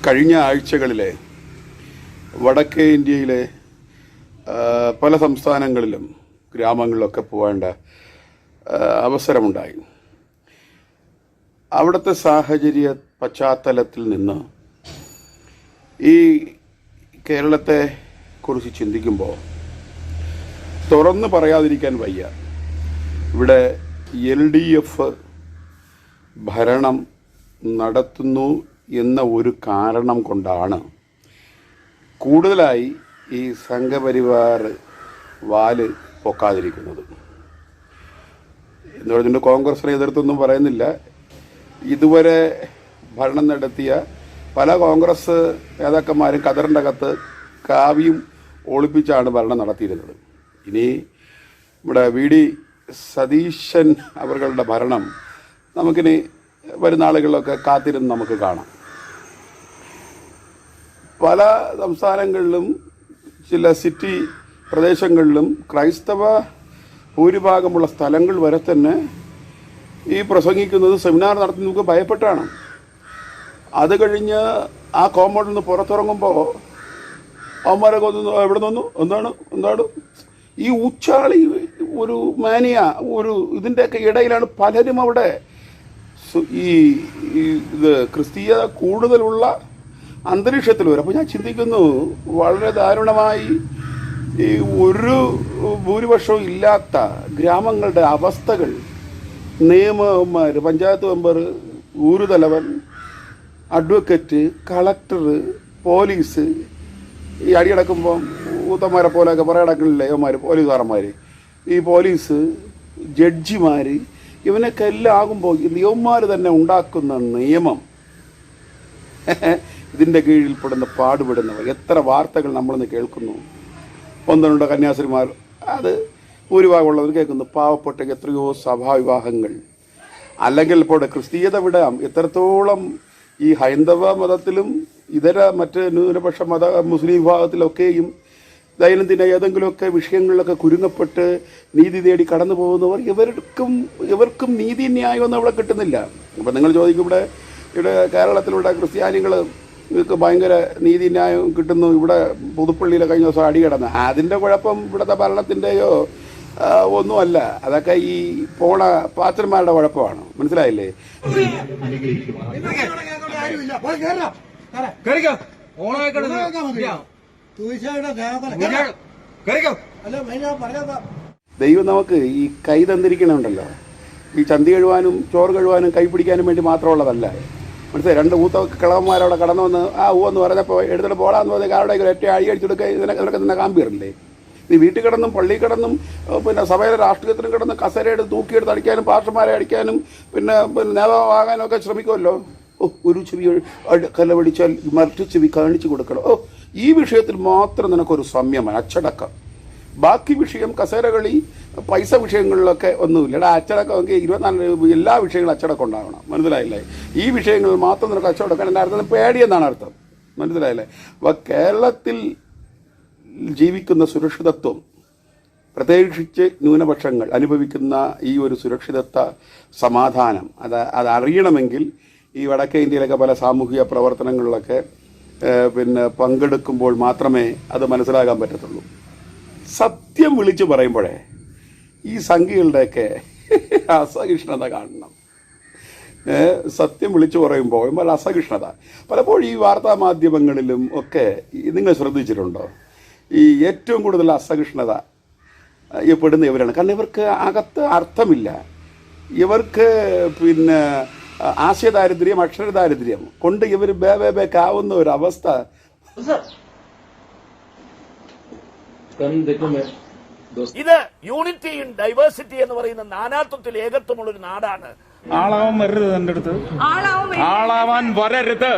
കഴിഞ്ഞ ആഴ്ചകളിലെ വടക്കേ ഇന്ത്യയിലെ പല സംസ്ഥാനങ്ങളിലും ഗ്രാമങ്ങളിലൊക്കെ പോകേണ്ട അവസരമുണ്ടായി. അവിടുത്തെ സാഹചര്യ പശ്ചാത്തലത്തിൽ നിന്ന് ഈ കേരളത്തെ കുറിച്ച് ചിന്തിക്കുമ്പോൾ തുറന്ന് പറയാതിരിക്കാൻ വയ്യ. ഇവിടെ LDF ഭരണം നടത്തുന്നു എന്ന ഒരു കാരണം കൊണ്ടാണ് കൂടുതലായി ഈ സംഘപരിവാർ വാല് പൊക്കാതിരിക്കുന്നത്. എന്ന് പറഞ്ഞിട്ട് കോൺഗ്രസിനെ എതിർത്തൊന്നും പറയുന്നില്ല. ഇതുവരെ ഭരണം നടത്തിയ പല കോൺഗ്രസ് നേതാക്കന്മാരും ഖദറിൻ്റെ അകത്ത് കാവ്യം ഒളിപ്പിച്ചാണ് ഭരണം നടത്തിയിരുന്നത്. ഇനി നമ്മുടെ VD സതീശൻ അവരുടെ ഭരണം നമുക്കിനി വരുന്ന ആളുകളിലൊക്കെ കാത്തിരുന്ന് നമുക്ക് കാണാം. പല സംസ്ഥാനങ്ങളിലും ചില സിറ്റി പ്രദേശങ്ങളിലും ക്രൈസ്തവ ഭൂരിഭാഗമുള്ള സ്ഥലങ്ങൾ വരെ തന്നെ ഈ പ്രസംഗിക്കുന്നത് സെമിനാർ നടത്തുന്നവർക്ക് ഭയപ്പെട്ടാണ്. അത് കഴിഞ്ഞ് ആ കോമ്പൗണ്ടിൽ നിന്ന് പുറത്തിറങ്ങുമ്പോൾ അവന്മാരൊക്കെ ഒന്ന് എവിടെ നിന്നു എന്താണ് ഈ ഉച്ചാളി ഒരു മാനിയ ഒരു ഇതിൻ്റെയൊക്കെ ഇടയിലാണ് പലരും അവിടെ ഇത് ക്രിസ്തീയത കൂടുതലുള്ള അന്തരീക്ഷത്തിൽ വരും. അപ്പോൾ ഞാൻ ചിന്തിക്കുന്നു, വളരെ ദാരുണമായി ഈ ഒരു ഭൂരിപക്ഷവും ഇല്ലാത്ത ഗ്രാമങ്ങളുടെ അവസ്ഥകൾ നിയമന്മാർ, പഞ്ചായത്ത് മെമ്പർ, ഊരുതലവൻ, അഡ്വക്കറ്റ്, കളക്ടർ, പോലീസ്, ഈ അടിയടക്കുമ്പം ഊത്തന്മാരെ പോലെയൊക്കെ കുറേ അടക്കണില്ലേ ഇവന്മാർ, പോലീസുകാരന്മാർ, ഈ പോലീസ്, ജഡ്ജിമാർ, ഇവനൊക്കെ എല്ലാം ആകുമ്പോൾ ഇവന്മാർ തന്നെ ഉണ്ടാക്കുന്ന നിയമം ഇതിൻ്റെ കീഴിൽപ്പെടുന്ന പാടുപെടുന്നവർ എത്ര വാർത്തകൾ നമ്മളിന്ന് കേൾക്കുന്നു. ഒന്നുണ്ടോ കന്യാസ്ത്രീമാർ, അത് ഭൂരിഭാഗമുള്ളവർ കേൾക്കുന്നു. പാവപ്പെട്ട എത്രയോ സഭാവിവാഹങ്ങൾ. അല്ലെങ്കിൽ ഇപ്പോൾ ക്രിസ്തീയത വിടാം, എത്രത്തോളം ഈ ഹൈന്ദവ മതത്തിലും ഇതര മറ്റ് ന്യൂനപക്ഷ മുസ്ലിം വിഭാഗത്തിലൊക്കെയും ദൈനംദിന ഏതെങ്കിലുമൊക്കെ വിഷയങ്ങളിലൊക്കെ കുരുങ്ങപ്പെട്ട് നീതി തേടി കടന്നു പോകുന്നവർ, ഇവർക്കും നീതി ന്യായമൊന്നും അവിടെ കിട്ടുന്നില്ല. അപ്പം നിങ്ങൾ ചോദിക്കും, ഇവിടെ കേരളത്തിലൂടെ ക്രിസ്ത്യാനികൾ ഇവർക്ക് ഭയങ്കര നീതി ന്യായം കിട്ടുന്നു, ഇവിടെ പുതുപ്പള്ളിയിലെ കഴിഞ്ഞ ദിവസം അടി കിടന്ന്, അതിൻ്റെ കുഴപ്പം ഇവിടുത്തെ ഭരണത്തിൻ്റെയോ ഒന്നുമല്ല, അതൊക്കെ ഈ പോണ പാച്ചന്മാരുടെ കുഴപ്പമാണ്. മനസ്സിലായില്ലേ? ദൈവം നമുക്ക് ഈ കൈ തന്നിരിക്കണുണ്ടല്ലോ, ഈ ചന്തി കഴുവാനും ചോറ് കഴുവാനും കൈ പിടിക്കാനും വേണ്ടി മാത്രമുള്ളതല്ല. മനസ്സിലായി? രണ്ട് ഊത്ത കിളവന്മാരവിടെ കടന്നു വന്ന് എന്ന് പറഞ്ഞപ്പോൾ എടുത്തിട്ട് പോടാന്ന് പറഞ്ഞാൽ ആരുടെ ഒറ്റ അടി അടിച്ചെടുക്കുക, ഇതിനൊക്കെ തന്നെ കാമ്പിയറില്ലേ? നീ വീട്ടിൽ കിടന്നും പള്ളി കിടന്നും പിന്നെ സഭയിലെ രാഷ്ട്രീയത്തിനും കിടന്നും കസരയെടുത്ത് തൂക്കിയെടുത്ത് അടിക്കാനും പാർഷന്മാരെ അടിക്കാനും പിന്നെ നേതാവാകാനും ഒക്കെ ശ്രമിക്കുമല്ലോ. ഒരു ചെവി കലവടിച്ചാൽ മറ്റു ചെവി കാണിച്ചു കൊടുക്കണം. ഈ വിഷയത്തിൽ മാത്രം നിനക്കൊരു സംയമനം, അച്ചടക്കം. ബാക്കി വിഷയം കസേരകളി, പൈസ വിഷയങ്ങളിലൊക്കെ ഒന്നുമില്ല. അച്ചടക്കം എങ്കിൽ 24 എല്ലാ വിഷയങ്ങളും അച്ചടക്കം ഉണ്ടാകണം. മനസ്സിലായില്ലേ? ഈ വിഷയങ്ങളിൽ മാത്രം നിനക്ക് അച്ചടക്കം. എൻ്റെ അർത്ഥം പേടിയെന്നാണ് അർത്ഥം. മനസ്സിലായില്ലേ? അപ്പോൾ കേരളത്തിൽ ജീവിക്കുന്ന സുരക്ഷിതത്വം, പ്രത്യേകിച്ച് ന്യൂനപക്ഷങ്ങൾ അനുഭവിക്കുന്ന ഈ ഒരു സുരക്ഷിതത്വ സമാധാനം അതറിയണമെങ്കിൽ ഈ വടക്കേ ഇന്ത്യയിലൊക്കെ പല സാമൂഹിക പ്രവർത്തനങ്ങളിലൊക്കെ പിന്നെ പങ്കെടുക്കുമ്പോൾ മാത്രമേ അത് മനസ്സിലാക്കാൻ പറ്റത്തുള്ളൂ. സത്യം വിളിച്ചു പറയുമ്പോഴേ ഈ സംഘികളുടെയൊക്കെ അസഹിഷ്ണുത കാണണം. സത്യം വിളിച്ചു പറയുമ്പോൾ അസഹിഷ്ണുത പലപ്പോഴും ഈ വാർത്താ മാധ്യമങ്ങളിലും ഒക്കെ നിങ്ങൾ ശ്രദ്ധിച്ചിട്ടുണ്ടോ? ഈ ഏറ്റവും കൂടുതൽ അസഹിഷ്ണുത പെടുന്ന ഇവരാണ്. കാരണം ഇവർക്ക് അകത്ത് അർത്ഥമില്ല. ഇവർക്ക് പിന്നെ ആശയദാരിദ്ര്യം, അക്ഷരദാരിദ്ര്യം കൊണ്ട് ഇവർ ബേക്കാവുന്ന ഒരു അവസ്ഥ. ഇത് യൂണിറ്റി ഇൻ ഡൈവേഴ്സിറ്റി എന്ന് പറയുന്ന നാനാത്വത്തിൽ ഏകത്വമുള്ള ഒരു നാടാണ്. ആളാവാൻ വരരുത്, എൻ്റെ അടുത്ത് ആളാവാൻ വരരുത്.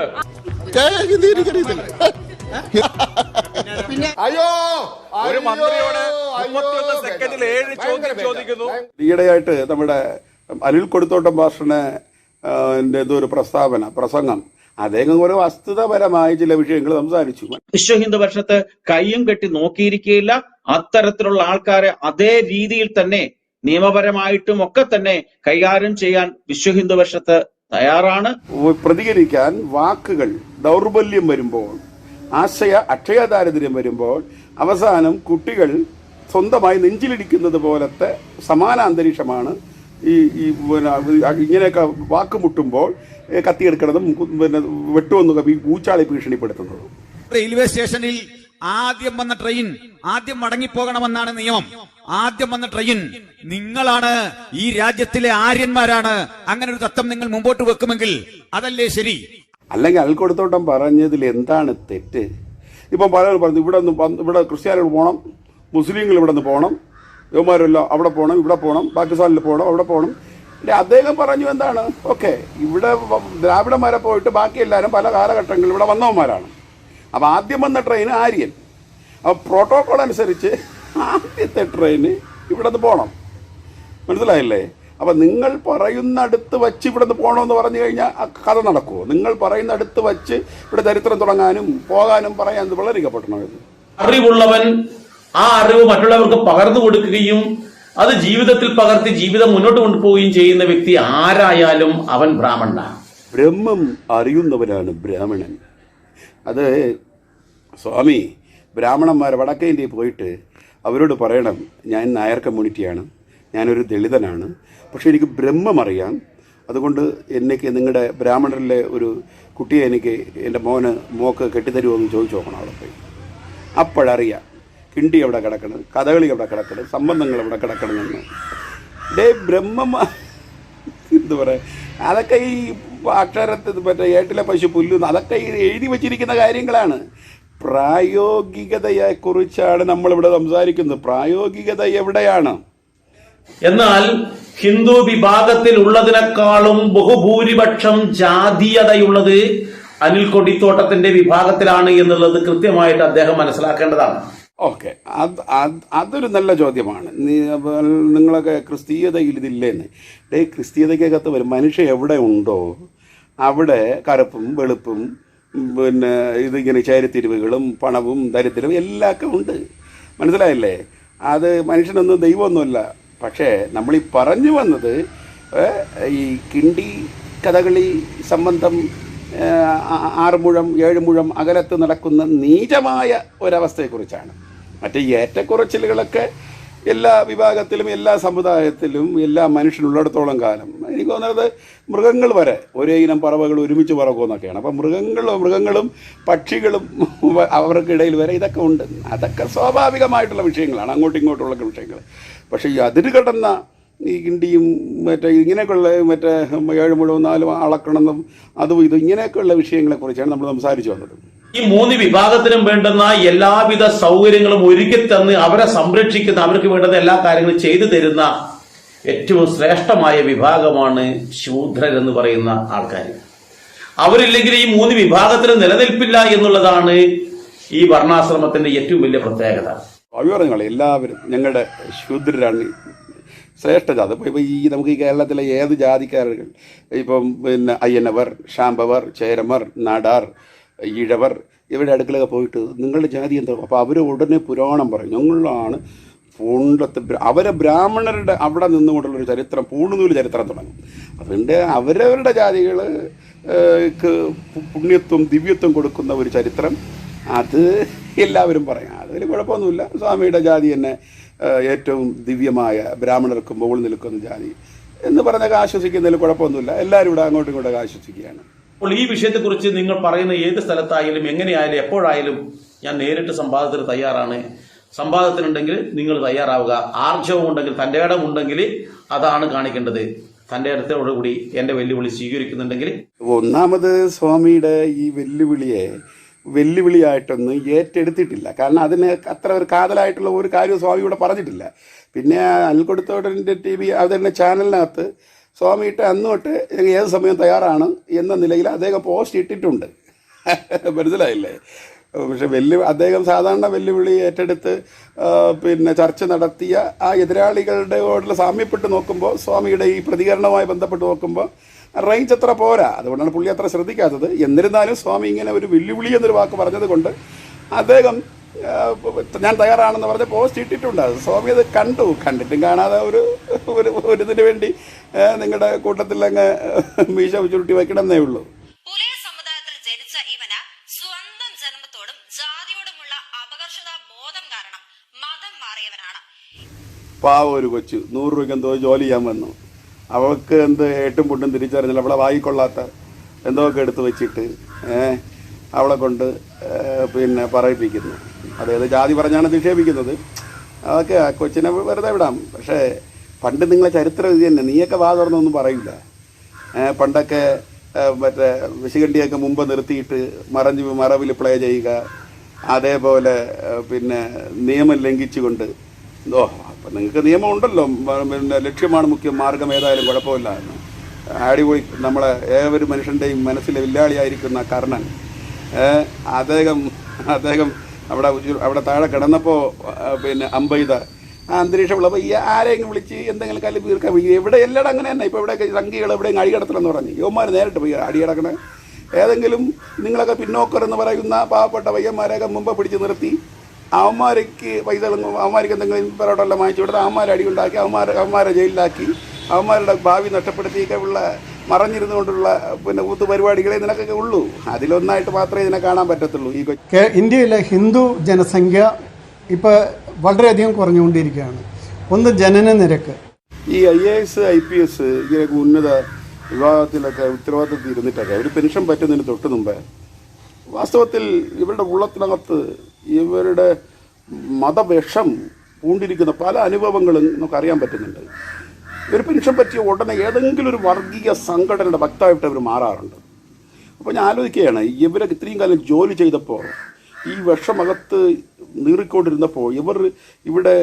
ഒരു മന്ത്രിയോട് 31 സെക്കൻഡിൽ 7 ചോദ്യം ചോദിക്കുന്നു. ഈയിടെയായിട്ട് നമ്മുടെ അനിൽ കൊടുത്തോട്ടം ഭാഷണ ഒരു പ്രസംഗം അദ്ദേഹം ഒരു വസ്തുതാപരമായ ചില വിഷയങ്ങൾ സംസാരിച്ചു. വിശ്വഹിന്ദു പക്ഷത്ത് കയ്യും കെട്ടി നോക്കിയിരിക്കുകയില്ല. അത്തരത്തിലുള്ള ആൾക്കാരെ അതേ രീതിയിൽ തന്നെ നിയമപരമായിട്ടും ഒക്കെ തന്നെ കൈകാര്യം ചെയ്യാൻ വിശ്വഹിന്ദു പക്ഷത്ത് തയ്യാറാണ്. പ്രതികരിക്കാൻ വാക്കുകൾ ദൗർബല്യം വരുമ്പോൾ, അക്ഷയ ദാരിദ്ര്യം വരുമ്പോൾ അവസാനം കുട്ടികൾ സ്വന്തമായി നെഞ്ചിലിടിക്കുന്നത് പോലത്തെ സമാന അന്തരീക്ഷമാണ് ഈ ഇങ്ങനെയൊക്കെ വാക്കുമുട്ടുമ്പോൾ കത്തിയെടുക്കുന്നതും വെട്ടുമെന്നൊക്കെ ഈ ഊച്ചാളി ഭീഷണിപ്പെടുത്തുന്നതും. റെയിൽവേ സ്റ്റേഷനിൽ ആദ്യം വന്ന ട്രെയിൻ ആദ്യം മടങ്ങിപ്പോകണമെന്നാണ് നിയമം. ആദ്യം വന്ന ട്രെയിൻ നിങ്ങളാണ്, ഈ രാജ്യത്തിലെ ആര്യന്മാരാണ്. അങ്ങനെ ഒരു തത്വം നിങ്ങൾ മുമ്പോട്ട് വെക്കുമെങ്കിൽ അതല്ലേ ശരി? അല്ലെങ്കിൽ അൽക്കൊടുത്തോട്ടം പറഞ്ഞതിൽ എന്താണ് തെറ്റ്? ഇപ്പം പലരും പറഞ്ഞു ഇവിടെ ക്രിസ്ത്യാനികൾ പോകണം, മുസ്ലിങ്ങൾ ഇവിടെ നിന്ന് പോകണം, യുവമാരെല്ലാം അവിടെ പോകണം, ഇവിടെ പോകണം, പാകിസ്ഥാനിൽ പോകണം, അവിടെ പോകണം. അദ്ദേഹം പറഞ്ഞു എന്താണ്, ഓക്കെ, ഇവിടെ ദ്രാവിഡന്മാരെ പോയിട്ട് ബാക്കി എല്ലാവരും പല കാലഘട്ടങ്ങളിൽ ഇവിടെ വന്നവന്മാരാണ്. അപ്പോൾ ആദ്യം വന്ന ട്രെയിൻ ആര്യൻ. അപ്പോൾ പ്രോട്ടോകോൾ അനുസരിച്ച് ആദ്യത്തെ ട്രെയിന് ഇവിടെ നിന്ന് പോകണം. മനസ്സിലായില്ലേ? അപ്പം നിങ്ങൾ പറയുന്നടുത്ത് വച്ച് ഇവിടെ നിന്ന് പോകണമെന്ന് പറഞ്ഞു കഴിഞ്ഞാൽ കഥ നടക്കുമോ? നിങ്ങൾ പറയുന്നടുത്ത് വച്ച് ഇവിടെ ചരിത്രം തുടങ്ങാനും പോകാനും പറയാൻ വളരെപ്പെട്ടണം. അറിവുള്ളവൻ ആ അറിവ് മറ്റുള്ളവർക്ക് പകർന്നു കൊടുക്കുകയും അത് ജീവിതത്തിൽ പകർത്തി ജീവിതം മുന്നോട്ട് കൊണ്ടുപോവുകയും ചെയ്യുന്ന വ്യക്തി ആരായാലും അവൻ ബ്രാഹ്മണനാണ്. ബ്രഹ്മം അറിയുന്നവനാണ് ബ്രാഹ്മണൻ. അത് സ്വാമി ബ്രാഹ്മണന്മാർ വടക്കേ ഇന്ത്യയിൽ പോയിട്ട് അവരോട് പറയണം, ഞാൻ നായർ കമ്മ്യൂണിറ്റിയാണ്, ഞാനൊരു ദളിതനാണ്, പക്ഷെ എനിക്ക് ബ്രഹ്മം അറിയാം, അതുകൊണ്ട് എനിക്ക് നിങ്ങളുടെ ബ്രാഹ്മണരിലെ ഒരു കുട്ടിയെ എനിക്ക് എൻ്റെ മോക്ക് കെട്ടിത്തരുമോ എന്ന് ചോദിച്ചു നോക്കണം. അവിടെ പോയി അപ്പോഴറിയാം കിണ്ടി എവിടെ കിടക്കണം, കഥകളി എവിടെ കിടക്കണം, സംബന്ധങ്ങൾ എവിടെ കിടക്കണമെന്ന്. ബ്രഹ്മം എന്ത് പറയാം, അതൊക്കെ ഈ അക്ഷരത്തിൽ മറ്റേ ഏട്ടിലെ പശു പുല്ലുന്നു, അതൊക്കെ എഴുതി വച്ചിരിക്കുന്ന കാര്യങ്ങളാണ്. പ്രായോഗികതയെക്കുറിച്ചാണ് നമ്മളിവിടെ സംസാരിക്കുന്നത്. പ്രായോഗികത എവിടെയാണ്? എന്നാൽ ഹിന്ദു വിഭാഗത്തിൽ ഉള്ളതിനേക്കാളും ബഹുഭൂരിപക്ഷം ജാതീയതയുള്ളത് അനിൽ കൊടിത്തോട്ടത്തിന്റെ വിഭാഗത്തിലാണ് എന്നുള്ളത് കൃത്യമായിട്ട് അദ്ദേഹം മനസ്സിലാക്കേണ്ടതാണ്. ഓക്കെ, അതൊരു നല്ല ചോദ്യമാണ്. നിങ്ങളൊക്കെ ക്രിസ്തീയതയിൽ ഇതില്ലേന്ന്. ക്രിസ്തീയതയ്ക്കകത്ത് വരും മനുഷ്യൻ എവിടെ ഉണ്ടോ അവിടെ കറുപ്പും വെളുപ്പും പിന്നെ ഇതിങ്ങനെ ചേരിത്തിരിവുകളും പണവും ദരിദ്രവും എല്ലാമൊക്കെ ഉണ്ട്. മനസ്സിലായില്ലേ? അത് മനുഷ്യനൊന്നും ദൈവമൊന്നുമല്ല. പക്ഷേ നമ്മളീ പറഞ്ഞു വന്നത് ഈ കിണ്ടി കഥകളി സംബന്ധം 6 മുഴം 7 മുഴം അകലത്ത് നടക്കുന്ന നീചമായ ഒരവസ്ഥയെക്കുറിച്ചാണ്. മറ്റേ ഏറ്റക്കുറച്ചിലുകളൊക്കെ എല്ലാ വിഭാഗത്തിലും എല്ലാ സമുദായത്തിലും എല്ലാ മനുഷ്യനുള്ളിടത്തോളം കാലം എനിക്ക് തോന്നുന്നത് മൃഗങ്ങൾ വരെ ഒരേ ഇനം പറവകൾ ഒരുമിച്ച് പറക്കുമെന്നൊക്കെയാണ്. അപ്പം മൃഗങ്ങളും പക്ഷികളും അവർക്കിടയിൽ വരെ ഇതൊക്കെ ഉണ്ട്. അതൊക്കെ സ്വാഭാവികമായിട്ടുള്ള വിഷയങ്ങളാണ്, അങ്ങോട്ടും ഇങ്ങോട്ടുള്ള വിഷയങ്ങൾ. പക്ഷേ ഈ അതിര് കടന്ന ഈ കിണ്ടിയും മറ്റേ ഇങ്ങനെയൊക്കെയുള്ള മറ്റേ 7 മുഴവും 4 അളക്കണമെന്നും അതും ഇതും ഇങ്ങനെയൊക്കെയുള്ള വിഷയങ്ങളെക്കുറിച്ചാണ് നമ്മൾ സംസാരിച്ചു വന്നത്. ഈ 3 വിഭാഗത്തിനും വേണ്ടുന്ന എല്ലാവിധ സൗകര്യങ്ങളും ഒരുക്കി തന്ന് അവരെ സംരക്ഷിക്കുന്ന, അവർക്ക് വേണ്ടുന്ന എല്ലാ കാര്യങ്ങളും ചെയ്തു തരുന്ന ഏറ്റവും ശ്രേഷ്ഠമായ വിഭാഗമാണ് ശൂദ്രരെന്ന് പറയുന്ന ആൾക്കാർ. അവരില്ലെങ്കിൽ ഈ 3 വിഭാഗത്തിനും നിലനിൽപ്പില്ല എന്നുള്ളതാണ് ഈ വർണ്ണാശ്രമത്തിന്റെ ഏറ്റവും വലിയ പ്രത്യേകത. അഭിപ്രായങ്ങൾ എല്ലാവരും ഞങ്ങളുടെ ശൂദ്രരാണ് ശ്രേഷ്ഠ ജാതി. ഇപ്പോൾ ഈ നമുക്ക് ഈ കേരളത്തിലെ ഏത് ജാതിക്കാരുകൾ ഇപ്പം പിന്നെ അയ്യനവർ, ശാമ്പവർ, ചേരമർ, നാടാർ, ഈഴവർ ഇവരുടെ അടുക്കളൊക്കെ പോയിട്ട് നിങ്ങളുടെ ജാതി എന്താ? അപ്പോൾ അവർ ഉടനെ പുരാണം പറയും, ഞങ്ങളാണ് പൂണ്ടത്തെ അവരെ ബ്രാഹ്മണരുടെ അവിടെ നിന്നുകൊണ്ടുള്ളൊരു ചരിത്രം, പൂണുനൂല് ചരിത്രം തുടങ്ങും. അതുകൊണ്ട് അവരവരുടെ ജാതികൾ പുണ്യത്വം ദിവ്യത്വം കൊടുക്കുന്ന ഒരു ചരിത്രം അത് എല്ലാവരും പറയാം. അതിൽ കുഴപ്പമൊന്നുമില്ല. സ്വാമിയുടെ ജാതി തന്നെ ഏറ്റവും ദിവ്യമായ ബ്രാഹ്മണർക്ക് മുകളിൽ നിൽക്കുന്ന ജാതി എന്ന് പറഞ്ഞൊക്കെ ആശ്വസിക്കുന്നതിൽ കുഴപ്പമൊന്നുമില്ല. എല്ലാവരും ഇവിടെ അങ്ങോട്ടും ഇങ്ങോട്ടൊക്കെ ആശ്വസിക്കുകയാണ്. അപ്പോൾ ഈ വിഷയത്തെക്കുറിച്ച് നിങ്ങൾ പറയുന്ന ഏത് സ്ഥലത്തായാലും എങ്ങനെയായാലും എപ്പോഴായാലും ഞാൻ നേരിട്ട് സംവാദത്തിന് തയ്യാറാണ്. സംവാദത്തിനുണ്ടെങ്കിൽ നിങ്ങൾ തയ്യാറാവുക. ആർജവം ഉണ്ടെങ്കിൽ, തന്റെ ഇടം ഉണ്ടെങ്കിൽ അതാണ് കാണിക്കേണ്ടത്. തന്റെ ഇടത്തോടുകൂടി എന്റെ വെല്ലുവിളി സ്വീകരിക്കുന്നുണ്ടെങ്കിൽ. ഒന്നാമത് സ്വാമിയുടെ ഈ വെല്ലുവിളിയായിട്ടൊന്നും ഏറ്റെടുത്തിട്ടില്ല. കാരണം അതിന് അത്ര ഒരു കാതലായിട്ടുള്ള ഒരു കാര്യം സ്വാമി ഇവിടെ പറഞ്ഞിട്ടില്ല. പിന്നെ അൽക്കൊടുത്തോട്ടൻ്റെ TV അവതരണ ചാനലിനകത്ത് സ്വാമിയിട്ട് അന്നോട്ട് ഏത് സമയം തയ്യാറാണ് എന്ന നിലയിൽ അദ്ദേഹം പോസ്റ്റ് ഇട്ടിട്ടുണ്ട്. മനസ്സിലായില്ലേ? പക്ഷെ അദ്ദേഹം സാധാരണ വെല്ലുവിളി ഏറ്റെടുത്ത് പിന്നെ ചർച്ച നടത്തിയ ആ എതിരാളികളുടെ സാമ്യപ്പെട്ട് നോക്കുമ്പോൾ സ്വാമിയുടെ ഈ പ്രതികരണവുമായി ബന്ധപ്പെട്ട് നോക്കുമ്പോൾ റേഞ്ച് അത്ര പോരാ. അതുകൊണ്ടാണ് പുള്ളി അത്ര ശ്രദ്ധിക്കാത്തത്. എന്നിരുന്നാലും സ്വാമി ഇങ്ങനെ ഒരു വെല്ലുവിളി എന്നൊരു വാക്ക് പറഞ്ഞത് കൊണ്ട് അദ്ദേഹം ഞാൻ തയ്യാറാണെന്ന് പറഞ്ഞ് പോസ്റ്റ് ഇട്ടിട്ടുണ്ട്. സ്വാമി അത് കണ്ടിട്ടും കാണാതെ ഒരു ഇതിന് വേണ്ടി നിങ്ങളുടെ കൂട്ടത്തിൽ അങ്ങ് മീശ ചുരുട്ടി വെക്കണമെന്നേ ഉള്ളൂ. പുലയ സമുദായത്തിൽ ജനിച്ച ഇവന് സ്വന്തം ജന്മത്തോടും ജാതിയോടുമുള്ള അപകർഷതാ ബോധം കാരണം മതം മാറിയവനാണ്. പാവം ഒരു കൊച്ചു 100 രൂപയ്ക്ക് എന്തോ ജോലി ചെയ്യാൻ വന്നു. അവൾക്ക് എന്ത് ഏട്ടും പുട്ടും തിരിച്ചറിഞ്ഞില്ല. അവളെ വായിക്കൊള്ളാത്ത എന്തോ ഒക്കെ എടുത്ത് വെച്ചിട്ട് അവളെ കൊണ്ട് പിന്നെ പറയിപ്പിക്കുന്നു. അതായത് ജാതി പറഞ്ഞാണ് നിക്ഷേപിക്കുന്നത്. അതൊക്കെ ആ കൊച്ചിനെ വെറുതെ വിടാം. പക്ഷേ പണ്ട് നിങ്ങളെ ചരിത്രം ഇത് തന്നെ. നീയൊക്കെ വാ തുറന്നൊന്നും പറയില്ല. പണ്ടൊക്കെ മറ്റേ വിശുകണ്ടിയൊക്കെ മുമ്പ് നിർത്തിയിട്ട് മറവിൽ പ്ലേ ചെയ്യുക, അതേപോലെ പിന്നെ നിയമം ലംഘിച്ചുകൊണ്ട് അപ്പം നിങ്ങൾക്ക് നിയമം ഉണ്ടല്ലോ, പിന്നെ ലക്ഷ്യമാണ് മുഖ്യം, മാർഗം ഏതായാലും കുഴപ്പമില്ല. അടിപൊളി നമ്മളെ ഏതൊരു മനുഷ്യൻ്റെയും മനസ്സിലെ വില്ലാളിയായിരിക്കുന്ന കർണൻ അദ്ദേഹം അവിടെ താഴെ കിടന്നപ്പോൾ പിന്നെ അമ്പെയ്ത ആ അന്തരീക്ഷം ഉള്ളപ്പോൾ ഈ ആരെങ്കിലും വിളിച്ച് എന്തെങ്കിലും കല്ല് തീർക്കാൻ എവിടെ എല്ലായിടും അങ്ങനെ തന്നെ. ഇപ്പോൾ ഇവിടെ സംഘികൾ എവിടെയും അടികിടത്തണമെന്ന് പറഞ്ഞ് യുവന്മാർ നേരിട്ട് പോയി അടികിടക്കണേ. ഏതെങ്കിലും നിങ്ങളൊക്കെ പിന്നോക്കർ എന്ന് പറയുന്ന പാവപ്പെട്ട പയ്യന്മാരെയൊക്കെ മുമ്പ് പിടിച്ച് നിർത്തി അവന്മാർക്ക് പൈസ അവന്മാർക്ക് എന്തെങ്കിലും പെരോട്ടെല്ലാം വാങ്ങിച്ചു കൊടുത്ത് അവന്മാരെ അടിയുണ്ടാക്കി അവന്മാരെ ജയിലിലാക്കി അവന്മാരുടെ ഭാവി നഷ്ടപ്പെടുത്തിയൊക്കെ ഉള്ള മറഞ്ഞിരുന്നുകൊണ്ടുള്ള പിന്നെ ഊത്ത് പരിപാടികളെ ഇതിനൊക്കെ ഉള്ളൂ. അതിലൊന്നായിട്ട് മാത്രമേ ഇതിനെ കാണാൻ പറ്റത്തുള്ളൂ. ഈ ഇന്ത്യയിലെ ഹിന്ദു ജനസംഖ്യ ഇപ്പോൾ വളരെയധികം കുറഞ്ഞുകൊണ്ടിരിക്കുകയാണ്. ഒന്ന് ജനന നിരക്ക്. ഈ IAS IPS ഇങ്ങനെയൊക്കെ ഉന്നത വിഭാഗത്തിലൊക്കെ ഉത്തരവാദിത്തത്തിൽ ഇരുന്നിട്ടൊക്കെ ഒരു പെൻഷൻ പറ്റുന്നതിന് തൊട്ട് മുമ്പേ വാസ്തവത്തിൽ ഇവരുടെ ഉള്ളത്തിനകത്ത് ഇവരുടെ മതവിഷം പൂണ്ടിരിക്കുന്ന പല അനുഭവങ്ങളും നമുക്കറിയാൻ പറ്റുന്നുണ്ട്. ഒരു പെൻഷൻ പറ്റിയ ഉടനെ ഏതെങ്കിലും ഒരു വർഗീയ സംഘടനയുടെ ഭക്തമായിട്ട് അവർ മാറാറുണ്ട്. അപ്പോൾ ഞാൻ ആലോചിക്കുകയാണ്, ഇവരൊക്കെ ഇത്രയും കാലം ജോലി ചെയ്തപ്പോൾ ഈ വിഷമകത്ത് നീറിക്കൊണ്ടിരുന്നപ്പോൾ ഇവിടെ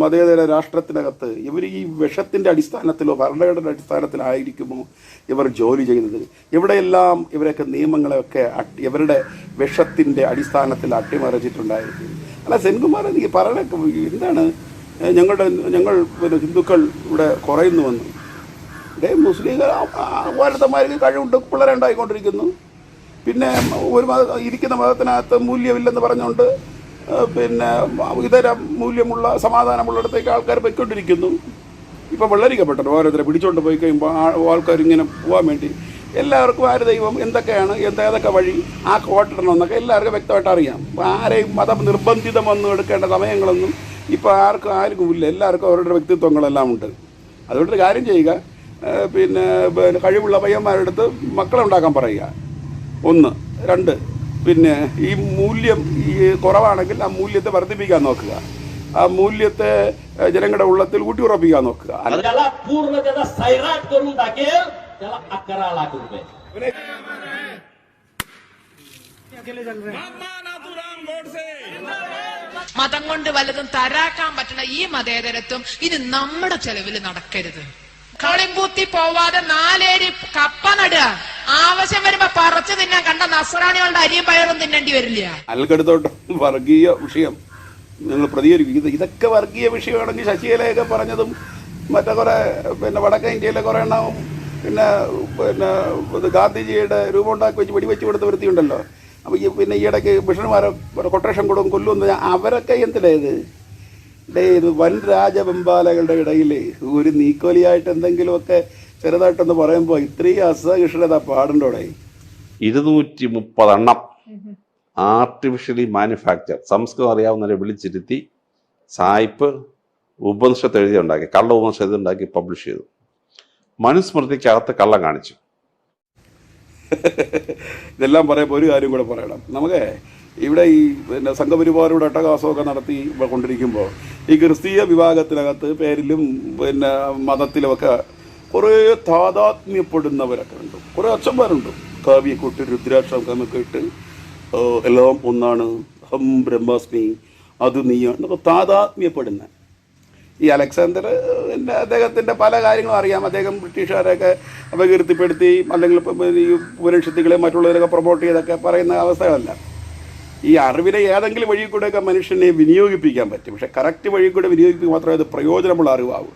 മതേതര രാഷ്ട്രത്തിനകത്ത് ഇവർ ഈ വിഷത്തിൻ്റെ അടിസ്ഥാനത്തിലോ ഭരണഘടനയുടെ അടിസ്ഥാനത്തിലായിരിക്കുമോ ഇവർ ജോലി ചെയ്തത്? ഇവിടെയെല്ലാം ഇവരൊക്കെ നിയമങ്ങളെയൊക്കെ ഇവരുടെ വിഷത്തിൻ്റെ അടിസ്ഥാനത്തിൽ അട്ടിമറിച്ചിട്ടുണ്ടായിരിക്കും. അല്ല സെൻകുമാർ, എനിക്ക് പറയണൊക്കെ എന്താണ് ഞങ്ങൾ പിന്നെ ഹിന്ദുക്കൾ ഇവിടെ കുറയുന്നുവെന്ന്. മുസ്ലിങ്ങൾ ഓരോരുത്തന്മാർക്ക് കഴിവുണ്ട്, പിള്ളേരെ ഉണ്ടായിക്കൊണ്ടിരിക്കുന്നു. പിന്നെ ഒരു ഇരിക്കുന്ന മതത്തിനകത്ത് മൂല്യമില്ലെന്ന് പറഞ്ഞുകൊണ്ട് പിന്നെ ഇതര മൂല്യമുള്ള സമാധാനമുള്ളിടത്തേക്ക് ആൾക്കാർ പോയിക്കൊണ്ടിരിക്കുന്നു. ഇപ്പോൾ വെള്ളരിക്കപ്പെട്ടു ഓരോരുത്തരെ പിടിച്ചുകൊണ്ട് പോയി കഴിയുമ്പോൾ ആൾക്കാർ ഇങ്ങനെ പോകാൻ വേണ്ടി എല്ലാവർക്കും ആര് ദൈവം എന്തൊക്കെയാണ് ഏതൊക്കെ വഴി ആ കോട്ടിടണമെന്നൊക്കെ എല്ലാവർക്കും വ്യക്തമായിട്ട് അറിയാം. ആരെയും മതം നിർബന്ധിതമൊന്നും എടുക്കേണ്ട സമയങ്ങളൊന്നും ഇപ്പോൾ ആർക്കും ഇല്ല. എല്ലാവർക്കും അവരുടെ വ്യക്തിത്വങ്ങളെല്ലാം ഉണ്ട്. അതുകൊണ്ടൊരു കാര്യം ചെയ്യുക, പിന്നെ കഴിവുള്ള പയ്യന്മാരുടെ അടുത്ത് മക്കളെ ഉണ്ടാക്കാൻ പറയുക. 1, 2 പിന്നെ ഈ മൂല്യം ഈ കുറവാണെങ്കിൽ ആ മൂല്യത്തെ വർദ്ധിപ്പിക്കാൻ നോക്കുക. ആ മൂല്യത്തെ ജനങ്ങളുടെ ഉള്ളത്തിൽ ഊട്ടിയുറപ്പിക്കാൻ നോക്കുക. മതം കൊണ്ട് വല്ലതും തരാക്കാൻ പറ്റുന്ന ഈ മതേതരത്വം ഇനി നമ്മുടെ ചെലവിൽ നടക്കരുത്. കളിമ്പൂത്തി പോവാതെ 4 ഏരി കപ്പ നടുക, ആവശ്യം വരുമ്പോ പറച്ചു തിന്നാൻ കണ്ട നസ്രാണികളുടെ അരിയും പയറും തിന്നേണ്ടി വരില്ല. അൽക്കടുത്തോട്ട് വർഗീയ വിഷയം നിങ്ങൾ പ്രതികരിക്കും. ഇതൊക്കെ വർഗീയ വിഷയമാണെങ്കിൽ ശശികലയൊക്കെ പറഞ്ഞതും മറ്റേ കുറെ പിന്നെ വടക്കൻ ഇന്ത്യയിലെ കുറെ എണ്ണവും പിന്നെ ഗാന്ധിജിയുടെ രൂപം ഉണ്ടാക്കി വെച്ച് വെടിവെച്ച് കൊടുത്ത വൃത്തിയുണ്ടല്ലോ. അപ്പോൾ ഈ പിന്നെ ഈയിടയ്ക്ക് മിഷന്മാരെ കൊട്ടേഷൻ കൊടുക്കും കൊല്ലുമെന്ന് അവരൊക്കെ എന്തിനേത് ഇത് വൻ രാജവെമ്പാലകളുടെ ഇടയിൽ ഒരു നീക്കോലിയായിട്ട് എന്തെങ്കിലുമൊക്കെ ചെറുതായിട്ടൊന്ന് പറയുമ്പോൾ ഇത്രയും അസഹിഷ്ണുത പാടുണ്ടോടെ. 230 എണ്ണം ആർട്ടിഫിഷ്യലി മാനുഫാക്ചർ സംസ്കൃതം അറിയാവുന്നവരെ വിളിച്ചിരുത്തി സായിപ്പ് ഉപനിഷത്ത് എഴുതി ഉണ്ടാക്കി, കള്ള ഉപനിഷത്ത് ഉണ്ടാക്കി പബ്ലിഷ് ചെയ്തു. മനുസ്മൃതിക്കകത്ത് കള്ളം കാണിച്ചു. ഇതെല്ലാം പറയുമ്പോൾ ഒരു കാര്യം കൂടെ പറയണം. നമുക്ക് ഇവിടെ ഈ പിന്നെ സംഘപരിവാരുടെ അട്ടഹാസമൊക്കെ നടത്തി കൊണ്ടിരിക്കുമ്പോൾ ഈ ക്രിസ്തീയ വിഭാഗത്തിനകത്ത് പേരിലും പിന്നെ മതത്തിലുമൊക്കെ കുറേ താതാത്മ്യപ്പെടുന്നവരൊക്കെ ഉണ്ട്. കുറേ അച്ഛന്മാരുണ്ട്, കാവ്യക്കൂട്ട് രുദ്രാക്ഷമൊക്കെ ഇട്ട് എല്ലാം ഒന്നാണ്, ഹം ബ്രഹ്മാസ്മി അത് നീയാണ് എന്നൊക്കെ താതാത്മ്യപ്പെടുന്ന ഈ അലക്സാണ്ടർ പിന്നെ അദ്ദേഹത്തിൻ്റെ പല കാര്യങ്ങളും അറിയാം. അദ്ദേഹം ബ്രിട്ടീഷുകാരെയൊക്കെ അപകീർത്തിപ്പെടുത്തി അല്ലെങ്കിൽ ഈ ഉപനിഷത്തുകളെ മറ്റുള്ളവരൊക്കെ പ്രൊമോട്ട് ചെയ്തൊക്കെ പറയുന്ന അവസ്ഥകളല്ല. ഈ അറിവിനെ ഏതെങ്കിലും വഴി കൂടെയൊക്കെ മനുഷ്യനെ വിനിയോഗിപ്പിക്കാൻ പറ്റും. പക്ഷേ കറക്റ്റ് വഴി കൂടെ വിനിയോഗിക്കുക മാത്രമേ അത് പ്രയോജനമുള്ള അറിവാകൂ.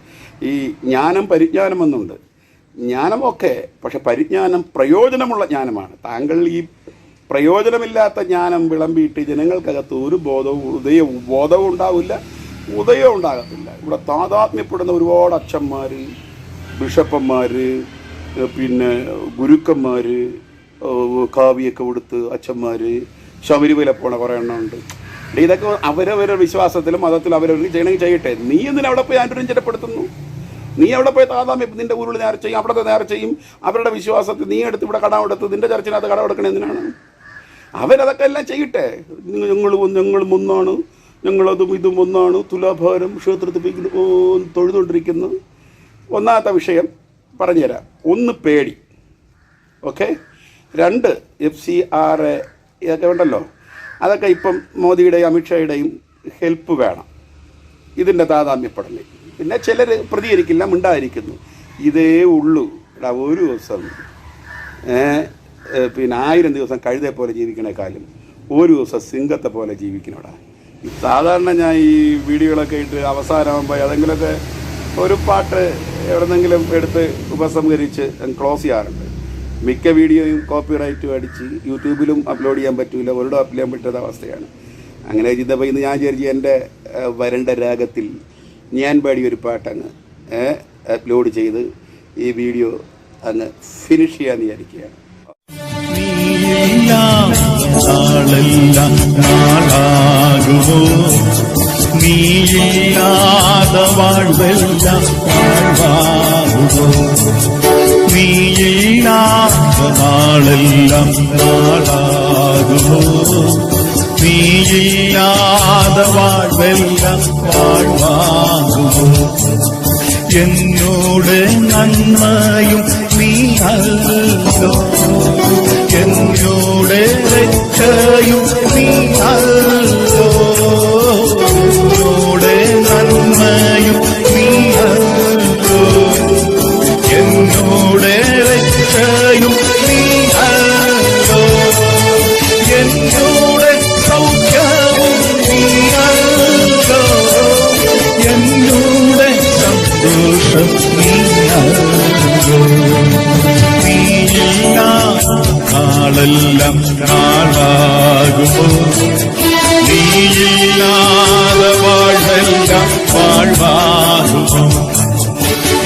ഈ ജ്ഞാനം പരിജ്ഞാനം എന്നുണ്ട്. ജ്ഞാനമൊക്കെ പക്ഷെ പരിജ്ഞാനം പ്രയോജനമുള്ള ജ്ഞാനമാണ്. താങ്കൾ ഈ പ്രയോജനമില്ലാത്ത ജ്ഞാനം വിളമ്പിയിട്ട് ജനങ്ങൾക്കകത്ത് ഒരു ബോധവും ഉണ്ടാവില്ല, ഉദയവും ഉണ്ടാകത്തില്ല. ഇവിടെ താതാത്മ്യപ്പെടുന്ന ഒരുപാട് അച്ഛന്മാർ, ബിഷപ്പന്മാർ, പിന്നെ ഗുരുക്കന്മാർ, കാവ്യൊക്കെ കൊടുത്ത് അച്ഛന്മാർ, ശബരിമല പോണ കുറേ എണ്ണമുണ്ട്. ഇതൊക്കെ അവരവരുടെ വിശ്വാസത്തിലും മതത്തിലും അവരവർക്ക് ചെയ്യണമെങ്കിൽ ചെയ്യട്ടെ. നീ എന്തിനാ അവിടെ പോയി അനുരഞ്ജനപ്പെടുത്തുന്നു? നീ അവിടെ പോയി താതാമ്യം നിന്റെ ഉരുൾ നേരെ ചെയ്യും, അവിടുത്തെ നേരെ ചെയ്യും. അവരുടെ വിശ്വാസത്തിൽ നീ എടുത്ത് ഇവിടെ കടമെടുത്ത് നിന്റെ ചർച്ചിനകത്ത് കടമെടുക്കണേ എന്തിനാണ്? അവരതൊക്കെ എല്ലാം ചെയ്യട്ടെ. ഞങ്ങളും ഒന്നാണ്, ഞങ്ങളതും ഇതും ഒന്നാണ്, തുലാഭാരം ക്ഷേത്രത്തിൽ തൊഴുതുകൊണ്ടിരിക്കുന്നു. ഒന്നാമത്തെ വിഷയം പറഞ്ഞുതരാം. ഒന്ന്, പേടി. ഓക്കെ. 2, FCR ഇതൊക്കെ ഉണ്ടല്ലോ, അതൊക്കെ ഇപ്പം മോദിയുടെയും അമിത്ഷായുടെയും ഹെൽപ്പ് വേണം ഇതിൻ്റെ താതാമ്യപ്പെടൽ. പിന്നെ ചിലർ പ്രതികരിക്കില്ല, മിണ്ടായിരിക്കുന്നു. ഇതേ ഉള്ളൂ. എടാ, ഒരു ദിവസം പിന്നെ 1000 ദിവസം കഴുതെ പോലെ ജീവിക്കണേക്കാളും ഒരു ദിവസം സിംഹത്തെ പോലെ ജീവിക്കണോടാ. സാധാരണ ഞാൻ ഈ വീഡിയോകളൊക്കെ ഇട്ട് അവസാനമാകുമ്പോൾ ഏതെങ്കിലുമൊക്കെ ഒരു പാട്ട് എവിടെന്നെങ്കിലും എടുത്ത് ഉപസംഹരിച്ച് ക്ലോസ് ചെയ്യാറുണ്ട്. മിക്ക വീഡിയോയും കോപ്പിറൈറ്റും അടിച്ച് യൂട്യൂബിലും അപ്ലോഡ് ചെയ്യാൻ പറ്റില്ല, ഒരിടം അപ്ലോഡ് ചെയ്യാൻ പറ്റാത്ത അവസ്ഥയാണ്. അങ്ങനെ ചെയ്തപ്പോൾ ഇന്ന് ഞാൻ വിചാരിച്ചു എൻ്റെ വരണ്ട രാഗത്തിൽ ഞാൻ പാടിയൊരു പാട്ടങ്ങ് അപ്ലോഡ് ചെയ്ത് ഈ വീഡിയോ അങ്ങ് ഫിനിഷ് ചെയ്യാൻ വിചാരിക്കുകയാണ്. നീയില്ലാതെ വാഴ്വെല്ലാം വാഴ്വാകുമോ, നീയില്ലാതെ നാളെല്ലാം നാളാകുമോ, നീയില്ലാതെ വാഴ്വെല്ലാം വാഴ്വാകുമോ, എന്നോട് നന്മയും നീ അല്ലോ, എന്നോട് രക്ഷയും നീ അല്ലോ, എന്നോട് നന്മയും നീ അല്ലോ, എന്നോട് രക്ഷയും നീ അല്ലോ, എന്നോട് സൗഖ്യവും നീ അല്ലോ, എന്നോട് സന്തോഷം നീ അല്ലോ, നീയില്ല നാളെല്ലാം നാളാകുമോ, നീയില്ലാതെ വാഴ്വെല്ലാം വാഴ്വാകുമോ,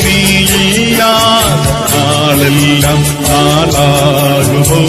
നീയില്ലാതെ നാളെല്ലാം നാളാകുമോ.